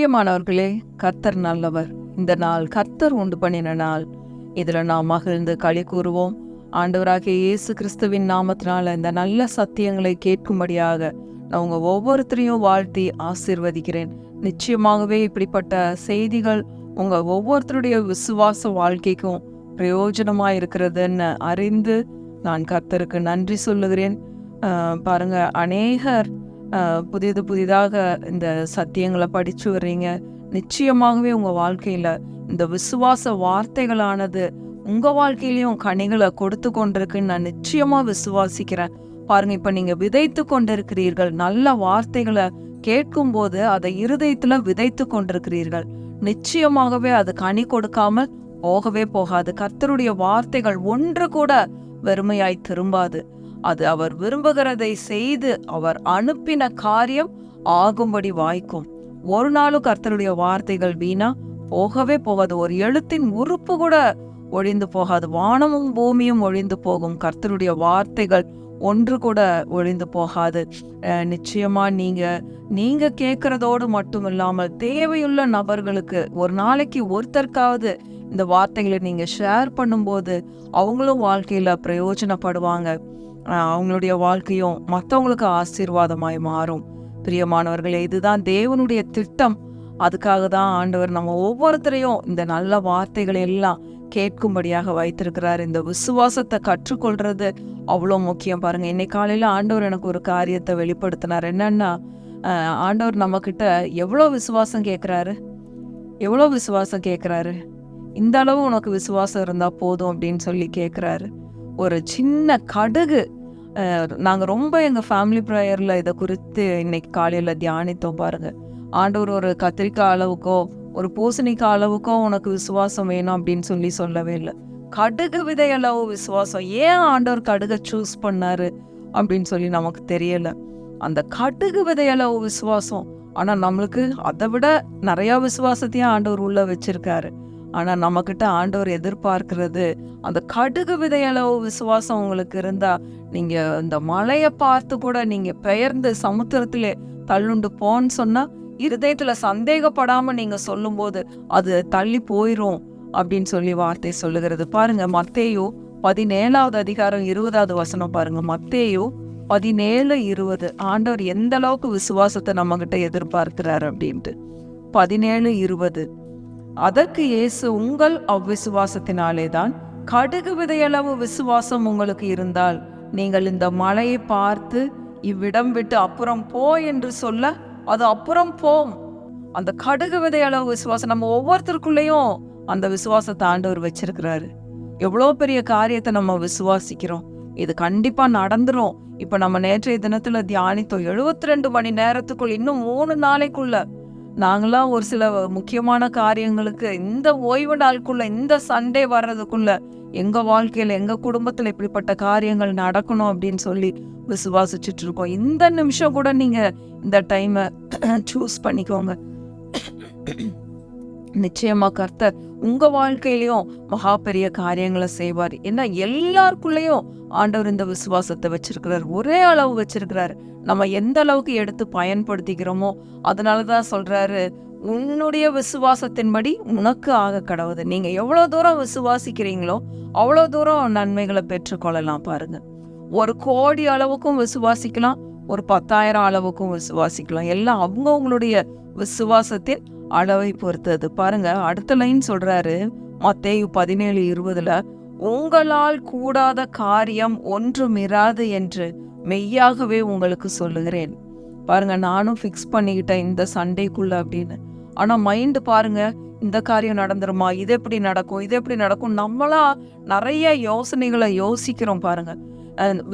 பிரியமானவர்களே, கர்த்தர் நல்லவர். இந்த நாள் கர்த்தர் உண்டு பண்ணின நாள். இதுல நாம் மகிழ்ந்து களி கூறுவோம். ஆண்டவராகிய இயேசு கிறிஸ்துவின் நாமத்தினால இந்த நல்ல சத்தியங்களை கேட்கும்படியாக நான் உங்க ஒவ்வொருத்தரையும் வாழ்த்தி ஆசீர்வதிக்கிறேன். நிச்சயமாகவே இப்படிப்பட்ட செய்திகள் உங்க ஒவ்வொருத்தருடைய விசுவாச வாழ்க்கைக்கும் பிரயோஜனமா இருக்கிறதுன்னு அறிந்து நான் கர்த்தருக்கு நன்றி சொல்லுகிறேன். பாருங்க, அநேகர் புதிதாக இந்த சத்தியங்களை படிச்சு வர்றீங்க. நிச்சயமாகவே உங்க வாழ்க்கையில இந்த விசுவாச வார்த்தைகளானது உங்க வாழ்க்கையிலையும் கனிகளை கொடுத்து கொண்டிருக்குன்னு நான் நிச்சயமா விசுவாசிக்கிறேன். பாருங்க, இப்ப நீங்க விதைத்து கொண்டிருக்கிறீர்கள். நல்ல வார்த்தைகளை கேட்கும் போது அதை இருதயத்துல விதைத்து கொண்டிருக்கிறீர்கள். நிச்சயமாகவே அது கனி கொடுக்காமல் போகவே போகாது. கர்த்தருடைய வார்த்தைகள் ஒன்று கூட வெறுமையாய் திரும்பாது. அது அவர் விரும்புகிறதை செய்து அவர் அனுப்பின காரியம் ஆகும்படி வாய்க்கும். ஒரு நாளும் கர்த்தருடைய வார்த்தைகள் வீணா போகவே போகாது. ஒரு எழுத்தின் உறுப்பு கூட ஒழிந்து போகாது. வானமும் பூமியும் ஒழிந்து போகும், கர்த்தருடைய வார்த்தைகள் ஒன்று கூட ஒழிந்து போகாது. நிச்சயமா நீங்க கேட்கறதோடு மட்டும் இல்லாமல் தேவையுள்ள நபர்களுக்கு ஒரு நாளைக்கு ஒருத்தருக்காவது இந்த வார்த்தைகளை நீங்க ஷேர் பண்ணும்போது அவங்களும் வாழ்க்கையில பிரயோஜனப்படுவாங்க. அவங்களுடைய வாழ்க்கையும் மற்றவங்களுக்கு ஆசீர்வாதமாய் மாறும். பிரியமானவர்களே, இதுதான் தேவனுடைய திட்டம். அதுக்காக தான் ஆண்டவர் நம்ம ஒவ்வொருத்தரையும் இந்த நல்ல வார்த்தைகளை எல்லாம் கேட்கும்படியாக வைத்திருக்கிறார். இந்த விசுவாசத்தை கற்றுக்கொள்றது அவ்வளோ முக்கியம். பாருங்க, இன்னைக்கு காலையில ஆண்டவர் எனக்கு ஒரு காரியத்தை வெளிப்படுத்தினார். என்னன்னா, ஆண்டவர் நம்ம கிட்ட எவ்வளோ விசுவாசம் கேட்கிறாரு. இந்த அளவு உனக்கு விசுவாசம் இருந்தா போதும் அப்படின்னு சொல்லி கேட்கிறாரு. ஒரு சின்ன கடுகு, நாங்கள் ரொம்ப எங்கள் ஃபேமிலி ப்ரேயரில் இதை குறித்து இன்னைக்கு காலையில் தியானித்தோம். பாருங்க, ஆண்டவர் ஒரு கத்திரிக்காய் அளவுக்கோ ஒரு பூசணிக்காய் அளவுக்கோ உனக்கு விசுவாசம் வேணும் அப்படின்னு சொல்லவே இல்லை. கடுகு விதை அளவு விசுவாசம். ஏன் ஆண்டவர் கடுகை சூஸ் பண்ணாரு அப்படின்னு சொல்லி நமக்கு தெரியல. அந்த கடுகு விதை அளவு விசுவாசம். ஆனால் நம்மளுக்கு அதை விட நிறையா விசுவாசத்தையும் ஆண்டவர் உள்ள வச்சிருக்காரு. ஆனால் நம்மக்கிட்ட ஆண்டவர் எதிர்பார்க்கிறது அந்த கடுகு விதையளவு விசுவாசம் உங்களுக்கு இருந்தா நீங்கள் இந்த மலையை பார்த்து கூட நீங்கள் பெயர்ந்து சமுத்திரத்திலே தள்ளுண்டு போன்னு சொன்னால் இருதயத்தில் சந்தேகப்படாமல் நீங்கள் சொல்லும்போது அது தள்ளி போயிடும் அப்படின்னு சொல்லி வார்த்தை சொல்லுகிறது. பாருங்க, மத்தேயு 17வது அதிகாரம் 20வது வசனம் பாருங்க. மத்தேயு 17:20. ஆண்டவர் எந்த அளவுக்கு விசுவாசத்தை நம்மகிட்ட எதிர்பார்க்கிறார் அப்படின்ட்டு. 17:20. அதற்கு இயேசு, உங்கள் அவ்விசுவாசத்தினாலே தான், கடுகு விதையளவு விசுவாசம் உங்களுக்கு இருந்தால் நீங்கள் இந்த மலையை பார்த்து இவ்விடம் விட்டு அப்புறம் போ என்று சொல்ல அது அப்புறம் போம். அந்த கடுகு விதையளவு விசுவாசம் நம்ம ஒவ்வொருத்தருக்குள்ளேயும் அந்த விசுவாசத்தை ஆண்டவர் வச்சிருக்கிறாரு. எவ்வளோ பெரிய காரியத்தை நம்ம விசுவாசிக்கிறோம், இது கண்டிப்பா நடந்துரும். இப்ப நம்ம நேற்றைய தினத்துல தியானித்தோம், 72 மணி நேரத்துக்குள், இன்னும் 3 நாளைக்குள்ள நாங்களாம் ஒரு சில முக்கியமான காரியங்களுக்கு இந்த ஓய்வு நாளுக்குள்ள, இந்த சண்டே வர்றதுக்குள்ள எங்க வாழ்க்கையில எங்க குடும்பத்துல இப்படிப்பட்ட காரியங்கள் நடக்கணும் அப்படின்னு சொல்லி விசுவாசிச்சுட்டு இருக்கோம். இந்த நிமிஷம் கூட நீங்க இந்த டைமை சூஸ் பண்ணிக்கோங்க. நிச்சயமா கர்த்தர் உங்க வாழ்க்கையிலையும் மகா பெரிய காரியங்களை செய்வார். ஏன்னா எல்லாருக்குள்ளேயும் ஆண்டவர் இந்த விசுவாசத்தை வச்சிருக்கிறார், ஒரே அளவு வச்சிருக்கிறாரு. நம்ம எந்த அளவுக்கு எடுத்து பயன்படுத்திக்கிறோமோ அதனாலதான் சொல்றாரு, உன்னுடைய விசுவாசத்தின்படி உனக்கு ஆக கடவுது. நீங்க எவ்வளவு தூரம் விசுவாசிக்கிறீங்களோ அவ்வளவு தூரம் நன்மைகளை பெற்றுக்கொள்ளலாம். பாருங்க, 1,00,00,000 அளவுக்கும் விசுவாசிக்கலாம், ஒரு 10,000 அளவுக்கும் விசுவாசிக்கலாம். எல்லாம் அவங்களுடைய விசுவாசத்தின் அளவை பொறுத்தது. பாருங்க, அடுத்த லைன் சொல்றாரு மத்தேயு 17:20. உங்களால் கூடாத காரியம் ஒன்றும் இராது என்று மெய்யாகவே உங்களுக்கு சொல்லுகிறேன். பாருங்க, நானும் ஃபிக்ஸ் பண்ணிக்கிட்டேன் இந்த சண்டேக்குள்ள அப்படின்னு. ஆனா மைண்டு பாருங்க, இந்த காரியம் நடந்துருமா, இது எப்படி நடக்கும், நம்மளா நிறைய யோசனைகளை யோசிக்கிறோம். பாருங்க,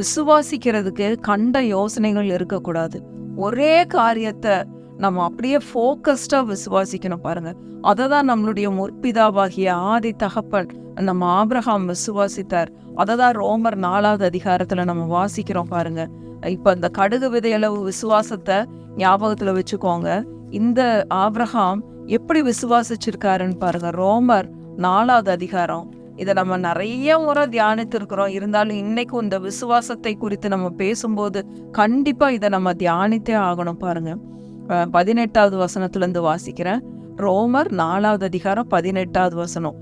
விசுவாசிக்கிறதுக்கு கண்ட யோசனைகள் இருக்கக்கூடாது. ஒரே காரியத்தை நம்ம அப்படியே ஃபோக்கஸ்டா விசுவாசிக்கணும். பாருங்க, அதை தான் நம்மளுடைய முற்பிதாவாகிய ஆதி தகப்பன் நம்ம ஆபிரகாம் விசுவாசித்தார். அதை தான் ரோமர் 4வது அதிகாரத்துல நம்ம வாசிக்கிறோம். பாருங்க, இப்ப இந்த கடுகு விதையளவு விசுவாசத்தை ஞாபகத்துல வச்சுக்கோங்க. இந்த ஆபிரகாம் எப்படி விசுவாசிச்சிருக்காருன்னு பாருங்க. ரோமர் 4வது அதிகாரம். இதை நம்ம நிறைய முறை தியானித்திருக்கிறோம். இருந்தாலும் இன்னைக்கும் இந்த விசுவாசத்தை குறித்து நம்ம பேசும்போது கண்டிப்பா இதை நம்ம தியானித்தே ஆகணும். பாருங்க, 18வது வசனத்திலிருந்து வாசிக்கிறேன். ரோமர் 4வது அதிகாரம் 18வது வசனம்.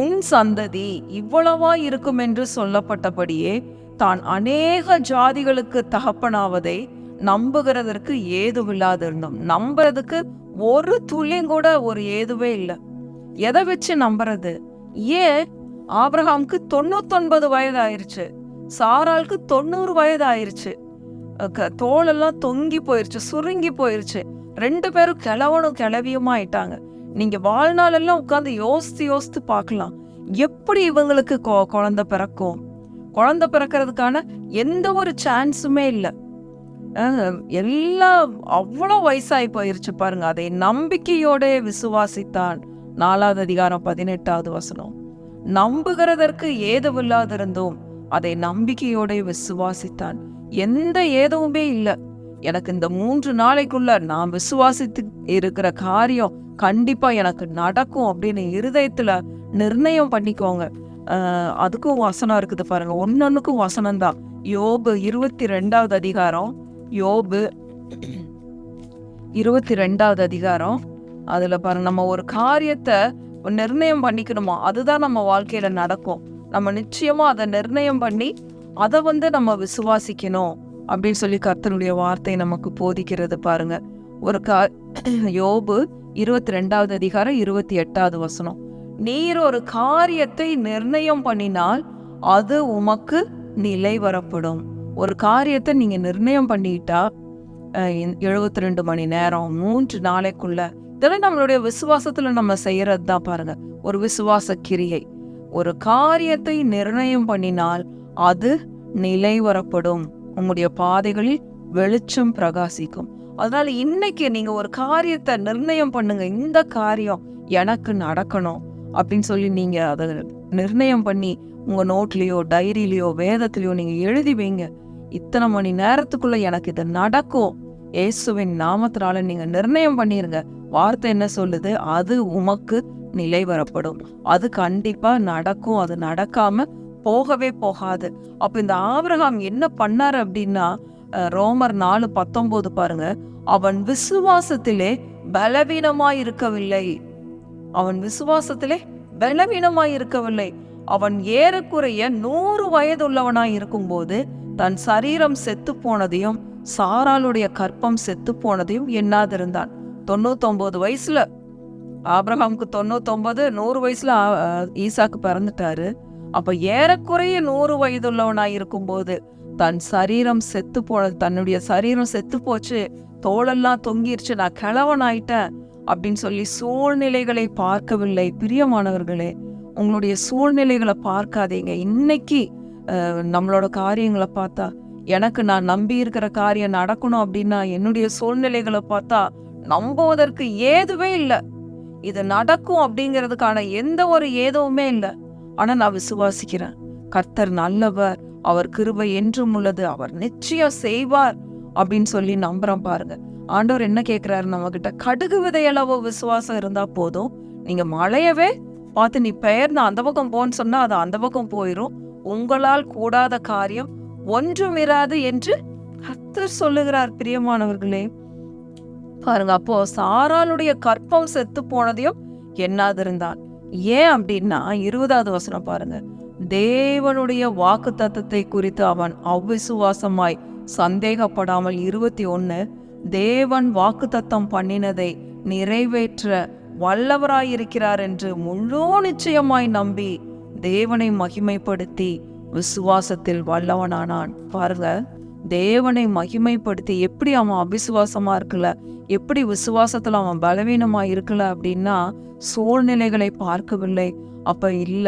உன் சந்ததி இவ்வளவா இருக்கும் என்று சொல்லப்பட்டபடியே தான் அநேக ஜாதிகளுக்கு தகப்பனாவதை நம்புகிறதற்கு ஏதுவில்லாதிருந்தோம். நம்புறதுக்கு ஒரு துளியும் கூட ஒரு ஏதுவே இல்லை. எதை வச்சு நம்புறது? ஏன் ஆபிரகாமுக்கு 99 வயது ஆயிருச்சு, சாராளுக்கு 90 வயது ஆயிருச்சு, தோலெல்லாம் தொங்கி போயிருச்சு, சுருங்கி போயிருச்சு, 2 பேரும் கிழவனும் கிளவியுமா ஆயிட்டாங்க. நீங்க வாழ்நாளெல்லாம் உட்காந்து யோசித்து பார்க்கலாம், எப்படி இவங்களுக்கு குழந்தை பிறக்கும்? குழந்தை பிறக்கிறதுக்கான எந்த ஒரு சான்ஸுமே இல்லை. எல்லாம் அவ்வளோ வயசாகி போயிருச்சு பாருங்க. அதை நம்பிக்கையோட விசுவாசித்தான். 4வது அதிகாரம் 18வது வசனம். நம்புகிறதற்கு ஏதுவில்லாதிருந்தோம், அதை நம்பிக்கையோட விசுவாசித்தான். எந்த ஏதுவுமே இல்லை. எனக்கு இந்த 3 நாளைக்குள்ள நான் விசுவாசித்து இருக்கிற காரியம் கண்டிப்பா எனக்கு நடக்கும் அப்படின்னு இருதயத்துல நிர்ணயம் பண்ணிக்கோங்க. அதுக்கும் வசனம் இருக்குது பாருங்க, ஒன்னொன்னுக்கும் வசனம் தான். யோபு 22வது அதிகாரம், யோபு 22வது அதிகாரம். அதுல பாருங்க, நம்ம ஒரு காரியத்தை நிர்ணயம் பண்ணிக்கணுமா, அதுதான் நம்ம வாழ்க்கையில நடக்கும். நம்ம நிச்சயமா அதை நிர்ணயம் பண்ணி அதை நம்ம விசுவாசிக்கணும் அப்படின்னு சொல்லி கர்த்தருடைய வார்த்தை நமக்கு போதிக்கிறது பாருங்க. ஒரு யோபு 22வது அதிகாரம் 28வது வசனம். நீர் ஒரு காரியத்தை நிர்ணயம் பண்ணினால் அது உமக்கு நிலை வரப்படும். ஒரு காரியத்தை நீங்க நிர்ணயம் பண்ணிட்டா 72 மணி நேரம் 3 நாளைக்குள்ள, இதெல்லாம் நம்மளுடைய விசுவாசத்துல நம்ம செய்யறது தான் பாருங்க, ஒரு விசுவாச கிரியை. ஒரு காரியத்தை நிர்ணயம் பண்ணினால் அது நிலை வரப்படும், உங்களுடைய பாதைகளில் வெளிச்சம் பிரகாசிக்கும். அதனால இன்னைக்கு நீங்க ஒரு காரியத்தை நிர்ணயம் பண்ணுங்க, இந்த காரியம் எனக்கு நடக்கணும் அப்படின்னு சொல்லி நீங்க அதை நிர்ணயம் பண்ணி உங்க நோட்லயோ டைரியிலையோ வேதத்திலையோ நீங்க எழுதி வைங்க. இத்தனை மணி நேரத்துக்குள்ள எனக்கு இது நடக்கும், இயேசுவின் நாமத்தினால நீங்க நிர்ணயம் பண்ணிருங்க. வார்த்தை என்ன சொல்லுது? அது உமக்கு நிலை வரப்படும். அது கண்டிப்பா நடக்கும், அது நடக்காம போகவே போகாது. அப்ப இந்த ஆபிரகாம் என்ன பண்ணாரு அப்படின்னா, ரோமர் 4:19 பாருங்க, அவன் விசுவாசத்திலே பலவீனமாய் இருக்கவில்லை. அவன் விசுவாசத்திலே பலவீனமாய் இருக்கவில்லை. அவன் ஏறக்குறைய 100 வயதுள்ளவனாய் இருக்கும்போது தன் சரீரம் செத்து போனதையும் சாராளுடைய கற்பம் செத்து போனதையும் எண்ணாதிருந்தான். 99 வயசுல ஆபிரகாமுக்கு 99, 100 வயசுல ஈசாக்கு பிறந்துட்டாரு. அப்ப ஏறக்குறைய 100 வயதுள்ளவனாய் இருக்கும்போது தன் சரீரம் செத்து போனது, தன்னுடைய சரீரம் செத்து போச்சு, தோளெல்லாம் தொங்கிருச்சு, நான் கிழவனாயிட்டேன் அப்படின்னு சொல்லி சூழ்நிலைகளை பார்க்கவில்லை. பிரியமானவர்களே, உங்களுடைய சூழ்நிலைகளை பார்க்காதீங்க. இன்னைக்கு நம்மளோட காரியங்களை பார்த்தா, எனக்கு நான் நம்பி இருக்கிற காரியம் நடக்கணும் அப்படின்னா என்னுடைய சூழ்நிலைகளை பார்த்தா நம்புவதற்கு ஏதுவே இல்லை. இது நடக்கும் அப்படிங்கிறதுக்கான எந்த ஒரு ஏதுவுமே இல்லை. ஆனா நான் விசுவாசிக்கிறேன், கர்த்தர் நல்லவர், அவர் கிருபை என்றும் உள்ளது, அவர் நிச்சயம் செய்வார் அப்படின்னு சொல்லி நம்புறோம் பாருங்க. ஆண்டவர் என்ன கேட்கிறாரு நம்ம கிட்ட? கடுகு விதையளவு விசுவாசம் இருந்தா போதும். நீங்க மழையவே பார்த்து நீ பெயர்ந்து அந்த பக்கம் போன்னு சொன்னா அது அந்த பக்கம் போயிரும். உங்களால் கூடாத காரியம் ஒன்றும் இராது என்று கர்த்தர் சொல்லுகிறார். பிரியமானவர்களே பாருங்க, அப்போ சாராளுடைய கற்பம் செத்து போனதையும் எண்ணாதிருந்தான். ஏன் அப்படின்னா 20வது வசனம் பாருங்க, தேவனுடைய வாக்கு தத்தத்தை குறித்து அவன் அவ்விசுவாசமாய் சந்தேகப்படாமல் 21, தேவன் வாக்கு தத்தம் பண்ணினதை நிறைவேற்ற வல்லவராயிருக்கிறார் என்று முழு நிச்சயமாய் நம்பி தேவனை மகிமைப்படுத்தி விசுவாசத்தில் வல்லவனானான். பாருங்க, தேவனை மகிமைப்படுத்தி எப்படி அவன் அவிசுவாசமா இருக்கல, எப்படி விசுவாசத்துல அவன் பலவீனமா இருக்கல அப்படின்னா சூழ்நிலைகளை பார்க்கவில்லை. அப்ப இல்ல,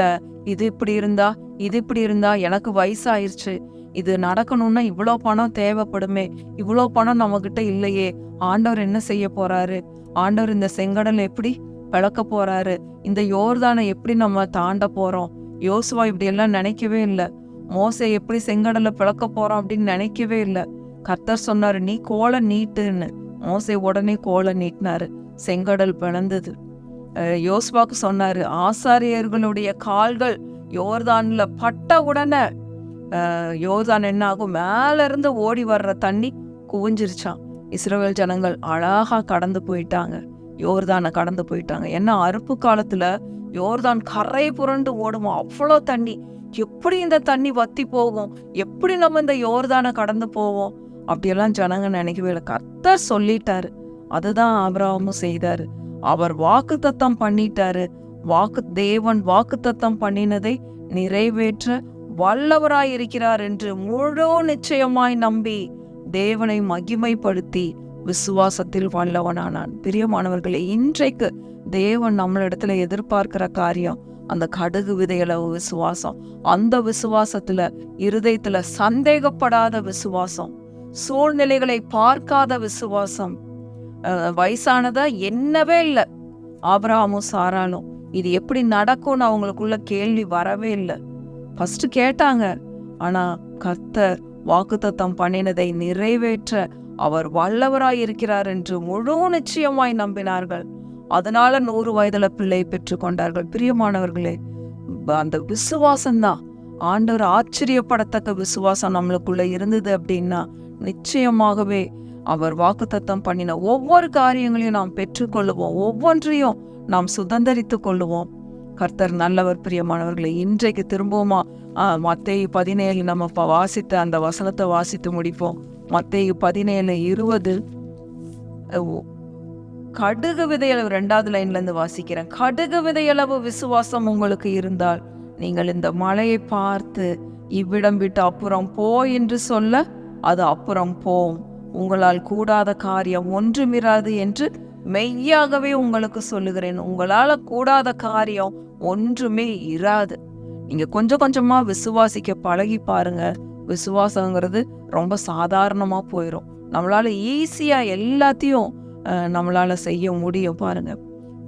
இது இப்படி இருந்தா, இது இப்படி இருந்தா, எனக்கு வயசாயிருச்சு, இது நடக்கணும்னா இவ்வளோ பணம் தேவைப்படுமே, இவ்வளோ பணம் நம்ம கிட்ட இல்லையே, ஆண்டவர் என்ன செய்ய போறாரு, ஆண்டவர் இந்த செங்கடலை எப்படி பிளக்க போறாரு, இந்த யோர்தானை எப்படி நம்ம தாண்ட போறோம். யோசுவா இப்படி எல்லாம் நினைக்கவே இல்லை. மோசே எப்படி செங்கடலை பிளக்க போறோம் அப்படின்னு நினைக்கவே இல்லை. கர்த்தர் சொன்னாரு, நீ கோலை நீட்டுன்னு. மோசே உடனே கோலை நீட்டினாரு, செங்கடல் பிளந்தது. யோசுவாக்கு சொன்னாரு, ஆசாரியர்களுடைய கால்கள் யோர்தான்ல பட்ட உடனே யோர்தான் என்ன ஆகும், மேல இருந்து ஓடி வர்ற தண்ணி குவிஞ்சிருச்சான். இஸ்ரவேல் ஜனங்கள் அழகா கடந்து போயிட்டாங்க, யோர்தானை கடந்து போயிட்டாங்க. ஏன்னா அறுப்பு காலத்துல யோர்தான் கரை புரண்டு ஓடுமா, அவ்வளோ தண்ணி. எப்படி இந்த தண்ணி வத்தி போகும், எப்படி நம்ம இந்த யோர்தானை கடந்து போவோம், அப்படியெல்லாம் ஜனங்க நினைக்கவே இல்லை. கர்த்தர் சொல்லிட்டாரு, அதுதான் ஆபிரகாமும் செய்தாரு. அவர் வாக்குத்தத்தம் பண்ணிட்டாரு. தேவன் வாக்குத்தத்தம் பண்ணினதை நிறைவேற்ற வல்லவராயிருக்கிறார் என்று முழு நிச்சயமாய் நம்பி தேவனை மகிமைப்படுத்தி விசுவாசத்தில் வல்லவனானான். பிரியமானவர்களே, இன்றைக்கு தேவன் நம்மளிடத்துல எதிர்பார்க்கிற காரியம் அந்த கடுகு விதையளவு விசுவாசம். அந்த விசுவாசத்துல, இருதயத்துல சந்தேகப்படாத விசுவாசம், சூழ்நிலைகளை பார்க்காத விசுவாசம். வயசானதா என்னவே இல்லை ஆபிரகாமும் சாராலும். இது எப்படி நடக்கும்னு அவங்களுக்குள்ள கேள்வி வரவே இல்லை. ஃபர்ஸ்ட் கேட்டாங்க, ஆனா கர்த்தர் வாக்குத்தத்தம் பண்ணினதை நிறைவேற்ற அவர் வல்லவராய் இருக்கிறார் என்று முழு நிச்சயமாய் நம்பினார்கள். அதனால 100 வயதுல பிள்ளை பெற்று கொண்டார்கள். பிரியமானவர்களே, அந்த விசுவாசம்தான், ஆண்டவர் ஆச்சரியப்படத்தக்க விசுவாசம் நம்மளுக்குள்ள இருந்தது அப்படின்னா நிச்சயமாகவே அவர் வாக்குத்தத்தம் பண்ணின ஒவ்வொரு காரியங்களையும் நாம் பெற்றுக்கொள்ளுவோம், ஒவ்வொன்றையும் நாம் சுதந்தரித்து கொள்ளுவோம். கர்த்தர் நல்லவர். பிரியமானவர்களை, இன்றைக்கு திரும்பவுமா மத்தேயு 17 நம்ம வாசித்த அந்த வசனத்தை வாசித்து முடிப்போம். மத்தேயு 17:20 கடுகு விதையளவு, 2வது லைன்ல இருந்து வாசிக்கிறேன். கடுகு விதையளவு விசுவாசம் உங்களுக்கு இருந்தால் நீங்கள் இந்த மலையை பார்த்து இவ்விடம் விட்டு அப்புறம் போ என்று சொல்ல அது அப்புறம் போம். உங்களால் கூடாத காரியம் ஒன்றுமிராது என்று மெய்யாகவே உங்களுக்கு சொல்லுகிறேன். உங்களால கூடாத காரியம் ஒன்றுமே இராது. நீங்க கொஞ்சம் கொஞ்சமா விசுவாசிக்க பழகி பாருங்க. விசுவாசங்கிறது ரொம்ப சாதாரணமா போயிடும். நம்மளால ஈஸியா எல்லாத்தையும் நம்மளால செய்ய முடியும். பாருங்க,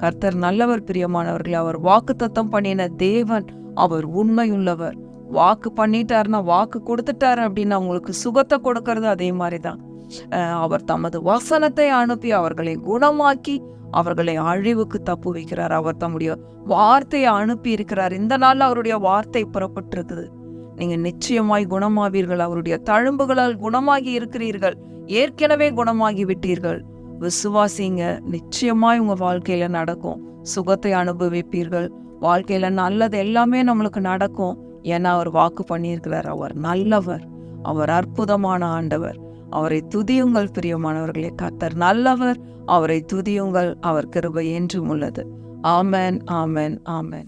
கர்த்தர் நல்லவர். பிரியமானவர்களே, அவர் வாக்குத்தத்தம் பண்ணின தேவன், அவர் உண்மையுள்ளவர். வாக்கு பண்ணிட்டாருன்னா, வாக்கு கொடுத்துட்டாரு அப்படின்னா உங்களுக்கு சுகத்தை கொடுக்கறது அதே மாதிரிதான். அவர் தமது வசனத்தை அனுப்பி அவர்களை குணமாக்கி அவர்களை அழிவுக்கு தப்பு வைக்கிறார். அவர் தம்முடைய வார்த்தையை அனுப்பி இருக்கிறார். இந்த நாள்ல அவருடைய வார்த்தை புறப்பட்டிருக்குது. நீங்க நிச்சயமாய் குணமாவீர்கள். அவருடைய தழும்புகளால் குணமாகி இருக்கிறீர்கள். ஏற்கனவே குணமாகி விட்டீர்கள். விசுவாசிங்க, நிச்சயமாய் உங்க வாழ்க்கையில நடக்கும். சுகத்தை அனுபவிப்பீர்கள். வாழ்க்கையில நல்லது எல்லாமே நம்மளுக்கு நடக்கும். ஏன்னா அவர் வாக்கு பண்ணியிருக்கிறார். அவர் நல்லவர், அவர் அற்புதமான ஆண்டவர். அவரை துதியுங்கள் பிரியமானவர்களே. கர்த்தர் நல்லவர், அவரை துதியுங்கள். அவர் கிருபை என்றும் உள்ளது. ஆமென், ஆமென், ஆமென்.